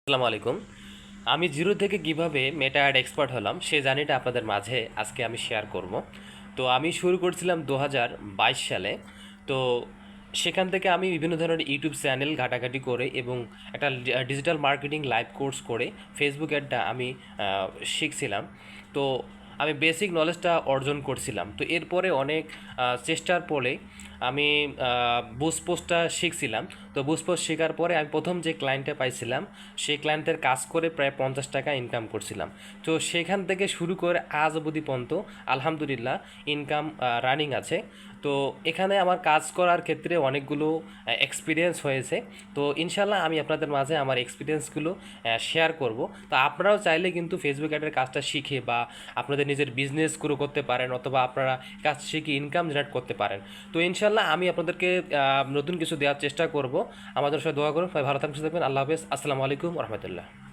আসসালামু আলাইকুম। আমি জিরো থেকে কিভাবে মেটা অ্যাড এক্সপার্ট হলাম সে জার্নিটা আপনাদের মাঝে আজকে আমি শেয়ার করব। তো আমি শুরু করছিলাম 2022 সালে। তো সেখান থেকে আমি বিভিন্ন ধরনের ইউটিউব চ্যানেল ঘাটাঘাটি করে এবং একটা ডিজিটাল মার্কেটিং লাইভ কোর্স করে ফেসবুক অ্যাডটা আমি শিখছিলাম। তো আমি বেসিক নলেজটা অর্জন করছিলাম। তো এরপরে অনেক চেষ্টার পরে আমি বুস্ট পোস্টটা শিখছিলাম। তো বুস্ট পোস্ট শেখার পরে আমি প্রথম যে ক্লায়েন্টটা পাইছিলাম সেই ক্লায়েন্টের কাজ করে প্রায় 50 টাকা ইনকাম করছিলাম। তো সেখান থেকে শুরু করে আজ অবধি পর্যন্ত আলহামদুলিল্লাহ ইনকাম রানিং আছে। তো এখানে আমার কাজ করার ক্ষেত্রে অনেকগুলো এক্সপিরিয়েন্স হয়েছে। তো ইনশাল্লাহ আমি আপনাদের মাঝে আমার এক্সপিরিয়েন্সগুলো শেয়ার করব। তো আপনারাও চাইলে কিন্তু ফেসবুক অ্যাডের কাজটা শিখে বা আপনাদের নিজের বিজনেস গ্রো করতে পারেন, অথবা আপনারা কাজ শিখে ইনকাম জেনারেট করতে পারেন। তো ইনশাল্লাহ আমি আপনাদেরকে নতুন কিছু দেওয়ার চেষ্টা করব। আমাদের সাথে দোয়া করুন। ভালো থাকবেন, সুস্থ থাকবেন। আল্লাহ হাফেজ। আসসালামু আলাইকুম রহমতুল্লাহ।